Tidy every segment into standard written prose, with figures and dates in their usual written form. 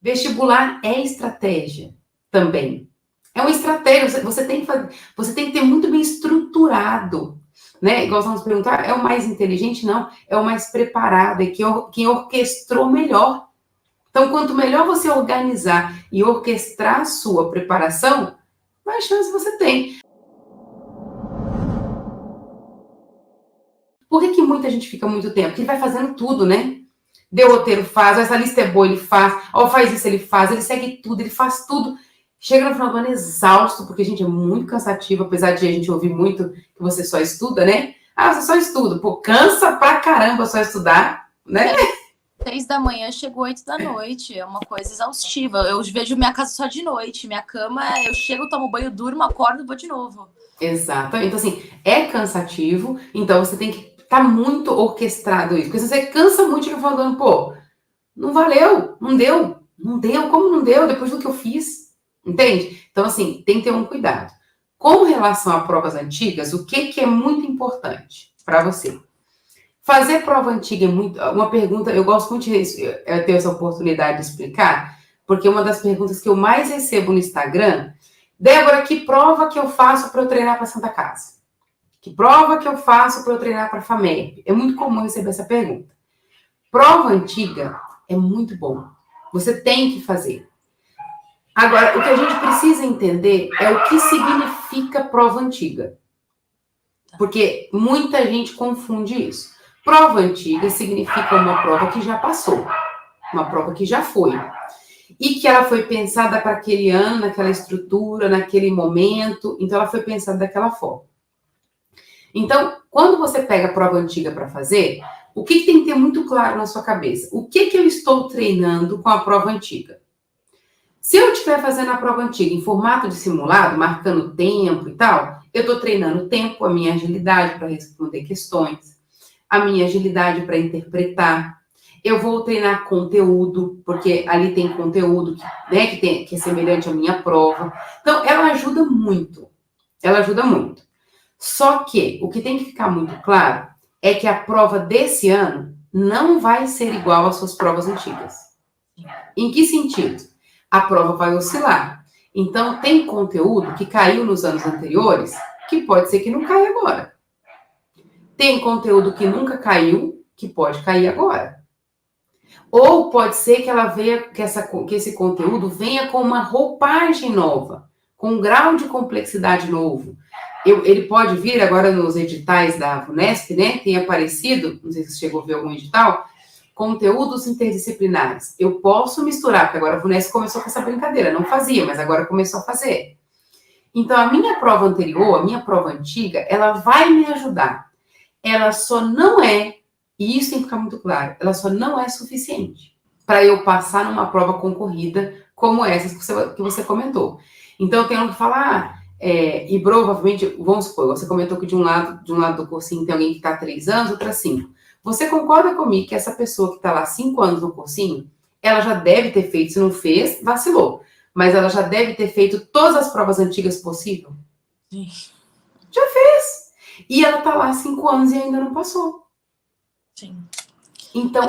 Vestibular é estratégia também. É uma estratégia, você tem que ter muito bem estruturado, né? Igual vamos perguntar, é o mais inteligente? Não, é o mais preparado, é quem orquestrou melhor. Então, quanto melhor você organizar e orquestrar a sua preparação, mais chance você tem. Por que muita gente fica muito tempo? Porque ele vai fazendo tudo, né? Deu roteiro, faz, essa lista é boa, ele faz, ó, faz isso, ele faz, ele segue tudo, ele faz tudo. Chega no final do ano exausto, porque, gente, é muito cansativo, apesar de a gente ouvir muito que você só estuda, né? Ah, você só estuda. Pô, cansa pra caramba só estudar, né? 6 da manhã, chego 8 da noite. É uma coisa exaustiva. Eu vejo minha casa só de noite. Minha cama, eu chego, tomo banho, durmo, acordo e vou de novo. Exatamente. Então, assim, é cansativo, então você tem que estar muito orquestrado isso. Porque se você cansa muito, chega falando, pô, não valeu, não deu, como não deu depois do que eu fiz? Entende? Então, assim, tem que ter um cuidado. Com relação a provas antigas, o que é muito importante para você? Fazer prova antiga é muito. Uma pergunta, eu gosto muito de ter essa oportunidade de explicar, porque uma das perguntas que eu mais recebo no Instagram, Débora, que prova que eu faço para eu treinar para Santa Casa? Que prova que eu faço para eu treinar para a FAMEP? É muito comum receber essa pergunta. Prova antiga é muito bom. Você tem que fazer. Agora, o que a gente precisa entender é o que significa prova antiga. Porque muita gente confunde isso. Prova antiga significa uma prova que já passou, uma prova que já foi. E que ela foi pensada para aquele ano, naquela estrutura, naquele momento. Então, ela foi pensada daquela forma. Então, quando você pega a prova antiga para fazer, o que tem que ter muito claro na sua cabeça? O que eu estou treinando com a prova antiga? Se eu estiver fazendo a prova antiga em formato de simulado, marcando tempo e tal, eu estou treinando o tempo, a minha agilidade para responder questões, a minha agilidade para interpretar. Eu vou treinar conteúdo, porque ali tem conteúdo que é semelhante à minha prova. Então, ela ajuda muito. Ela ajuda muito. Só que o que tem que ficar muito claro é que a prova desse ano não vai ser igual às suas provas antigas. Em que sentido? A prova vai oscilar. Então, tem conteúdo que caiu nos anos anteriores que pode ser que não caia agora. Tem conteúdo que nunca caiu que pode cair agora. Ou pode ser que ela venha, que esse conteúdo venha com uma roupagem nova, com um grau de complexidade novo. Ele pode vir agora nos editais da VUNESP, né? Tem aparecido, não sei se você chegou a ver algum edital, conteúdos interdisciplinares. Eu posso misturar, porque agora a VUNESP começou com essa brincadeira, não fazia, mas agora começou a fazer. Então, a minha prova anterior, a minha prova antiga, ela vai me ajudar. Ela só não é, e isso tem que ficar muito claro, ela só não é suficiente para eu passar numa prova concorrida como essa que você comentou. Então, eu tenho que falar, e provavelmente, vamos supor, você comentou que de um lado do cursinho tem alguém que está há 3 anos, outro há 5. Você concorda comigo que essa pessoa que está lá 5 anos no cursinho, ela já deve ter feito, se não fez, vacilou, mas ela já deve ter feito todas as provas antigas possível? Sim. Já fez. E ela está lá há 5 anos e ainda não passou. Sim. Então,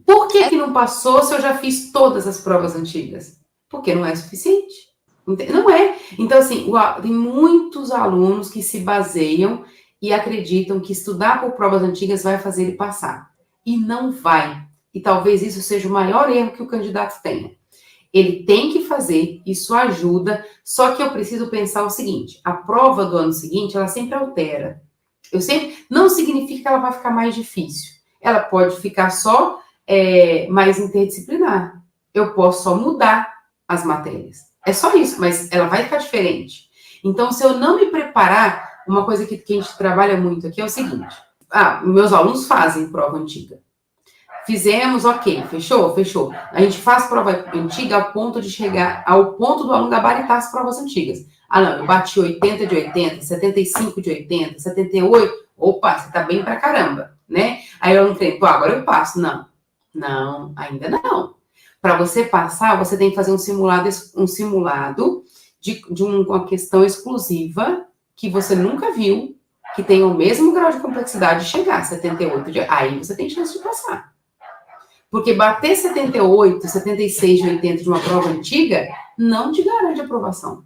por que não passou se eu já fiz todas as provas antigas? Porque não é suficiente. Não é. Então, assim, tem muitos alunos que se baseiam e acreditam que estudar por provas antigas vai fazer ele passar. E não vai. E talvez isso seja o maior erro que o candidato tenha. Ele tem que fazer, isso ajuda, só que eu preciso pensar o seguinte, a prova do ano seguinte, ela sempre altera. Não significa que ela vai ficar mais difícil. Ela pode ficar só mais interdisciplinar. Eu posso só mudar as matérias. É só isso, mas ela vai ficar diferente. Então, se eu não me preparar, uma coisa que a gente trabalha muito aqui é o seguinte. Meus alunos fazem prova antiga. Fizemos, ok, fechou? Fechou. A gente faz prova antiga ao ponto de chegar ao ponto do aluno gabaritar as provas antigas. Não, eu bati 80 de 80, 75 de 80, 78. Opa, você tá bem pra caramba, né? Aí eu não treino, agora eu passo. Não, ainda não. Para você passar, você tem que fazer um simulado de uma questão exclusiva que você nunca viu, que tem o mesmo grau de complexidade de chegar a 78. Aí você tem chance de passar. Porque bater 78, 76 de 80 de uma prova antiga não te garante aprovação.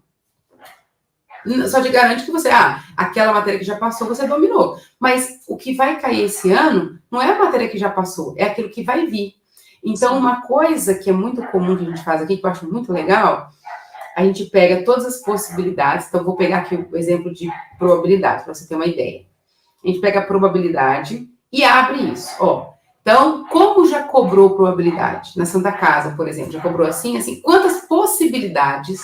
Só te garante que você, aquela matéria que já passou, você dominou. Mas o que vai cair esse ano não é a matéria que já passou, é aquilo que vai vir. Então, uma coisa que é muito comum que a gente faz aqui, que eu acho muito legal, a gente pega todas as possibilidades. Então, vou pegar aqui o exemplo de probabilidade, para você ter uma ideia. A gente pega a probabilidade e abre isso, ó. Então, como já cobrou probabilidade? Na Santa Casa, por exemplo, já cobrou assim, quantas possibilidades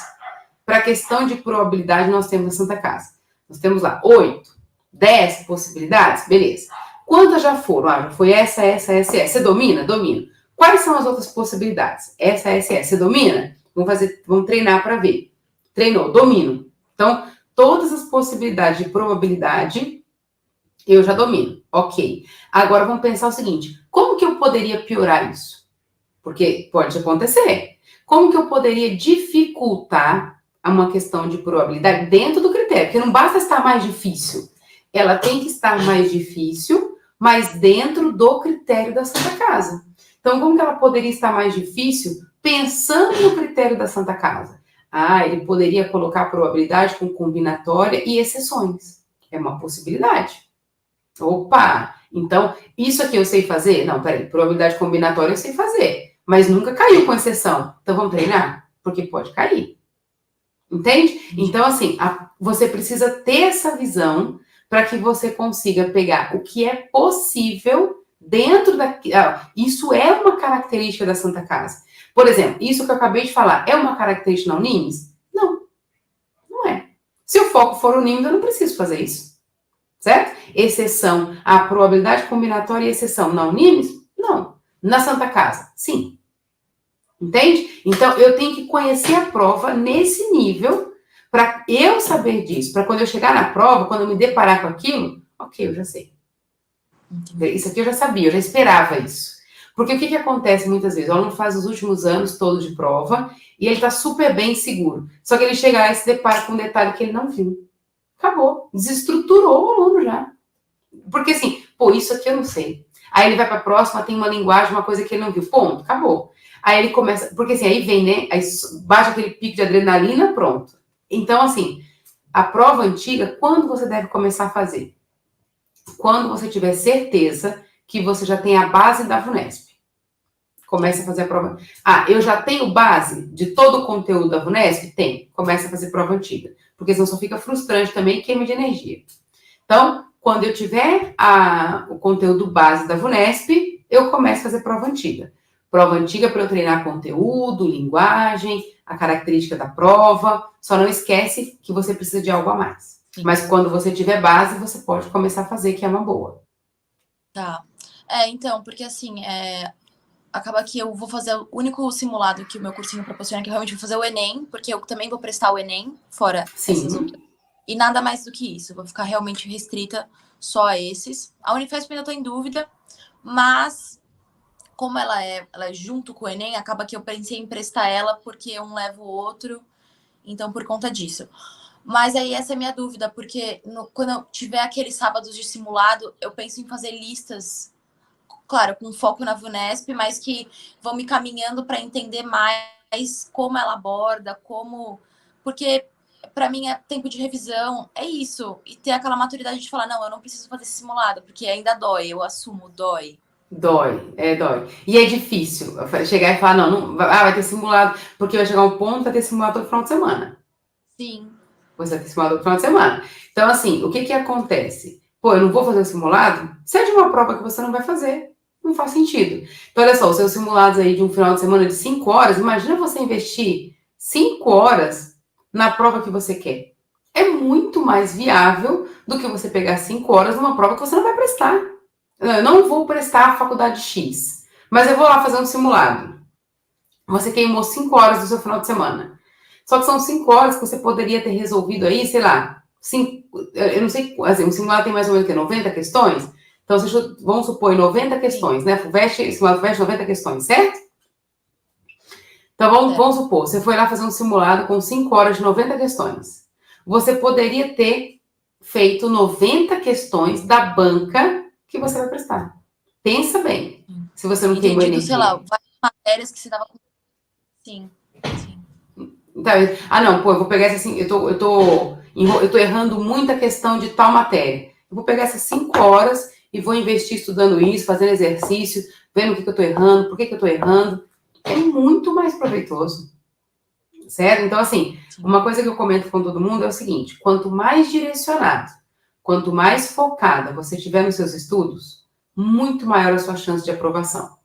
para a questão de probabilidade nós temos na Santa Casa? Nós temos lá 8, 10 possibilidades, beleza. Quantas já foram? Já foi essa. Você domina? Domina. Quais são as outras possibilidades? Essa. Você domina? Vamos treinar para ver. Treinou, domino. Então, todas as possibilidades de probabilidade eu já domino. Ok. Agora vamos pensar o seguinte: como que eu poderia piorar isso? Porque pode acontecer. Como que eu poderia dificultar uma questão de probabilidade dentro do critério? Porque não basta estar mais difícil. Ela tem que estar mais difícil, mas dentro do critério da Santa Casa. Então, como que ela poderia estar mais difícil pensando no critério da Santa Casa? Ele poderia colocar probabilidade com combinatória e exceções. É uma possibilidade. Opa! Então, isso aqui eu sei fazer? Não, peraí, probabilidade combinatória eu sei fazer, mas nunca caiu com exceção. Então, vamos treinar? Porque pode cair. Entende? Então, você precisa ter essa visão para que você consiga pegar o que é possível dentro da... Isso é uma característica da Santa Casa. Por exemplo, isso que eu acabei de falar, é uma característica na Unimes? Não, não é. Se o foco for Unimes, eu não preciso fazer isso. Certo? Exceção, a probabilidade combinatória e exceção na Unimes? Não. Na Santa Casa? Sim. Entende? Então, eu tenho que conhecer a prova nesse nível para eu saber disso. Para quando eu chegar na prova, quando eu me deparar com aquilo, ok, eu já sei. Isso aqui eu já sabia, eu já esperava isso. Porque o que acontece muitas vezes? O aluno faz os últimos anos todos de prova e ele está super bem seguro. Só que ele chega lá e se depara com um detalhe que ele não viu. Acabou. Desestruturou o aluno já. Porque isso aqui eu não sei. Aí ele vai para a próxima, tem uma linguagem, uma coisa que ele não viu. Ponto, acabou. Aí ele começa... Porque aí vem, né? Aí baixa aquele pico de adrenalina, pronto. Então, a prova antiga, quando você deve começar a fazer? Quando você tiver certeza que você já tem a base da VUNESP. Comece a fazer a prova... eu já tenho base de todo o conteúdo da VUNESP? Tem. Comece a fazer prova antiga. Porque senão só fica frustrante também e queima de energia. Então, quando eu tiver o conteúdo base da VUNESP, eu começo a fazer prova antiga. Prova antiga para eu treinar conteúdo, linguagem, a característica da prova. Só não esquece que você precisa de algo a mais. Sim. Mas quando você tiver base, você pode começar a fazer, que é uma boa. Tá. Então, porque acaba que eu vou fazer o único simulado que o meu cursinho proporciona, que eu realmente vou fazer o Enem, porque eu também vou prestar o Enem, fora essas outras. E nada mais do que isso. Eu vou ficar realmente restrita só a esses. A Unifesp ainda tô em dúvida, mas como ela é junto com o Enem, acaba que eu pensei em prestar ela, porque um leva o outro, então por conta disso. Mas aí essa é a minha dúvida, porque quando eu tiver aqueles sábados de simulado, eu penso em fazer listas, claro, com foco na VUNESP, mas que vão me caminhando para entender mais como ela aborda, porque para mim é tempo de revisão, é isso. E ter aquela maturidade de falar, não, eu não preciso fazer esse simulado, porque ainda dói, eu assumo, dói. Dói. E é difícil chegar e falar, não vai ter simulado, porque vai chegar um ponto, vai ter simulado todo final de semana. Sim. Você vai ter simulado todo final de semana. Então, o que acontece? Eu não vou fazer o simulado? Seja uma prova que você não vai fazer. Não faz sentido. Então, olha só, os seus simulados aí de um final de semana de 5 horas, imagina você investir 5 horas na prova que você quer. É muito mais viável do que você pegar 5 horas numa prova que você não vai prestar. Eu não vou prestar a faculdade X, mas eu vou lá fazer um simulado. Você queimou 5 horas do seu final de semana. Só que são 5 horas que você poderia ter resolvido aí, sei lá, eu não sei, um simulado tem mais ou menos 90 questões? Então, vamos supor, 90 questões, né? Simulado FUVEST, 90 questões, certo? Então, vamos supor, você foi lá fazer um simulado com 5 horas de 90 questões. Você poderia ter feito 90 questões da banca que você vai prestar. Pensa bem. Se você não queimou energia. Sei lá, várias matérias que você dava... Sim. Tá, não, pô, eu vou pegar essa assim, eu tô errando muita questão de tal matéria. Eu vou pegar essas 5 horas e vou investir estudando isso, fazendo exercício, vendo o que eu tô errando, por que eu tô errando. É muito mais proveitoso. Certo? Então, assim, uma coisa que eu comento com todo mundo é o seguinte: quanto mais direcionado, quanto mais focada você estiver nos seus estudos, muito maior a sua chance de aprovação.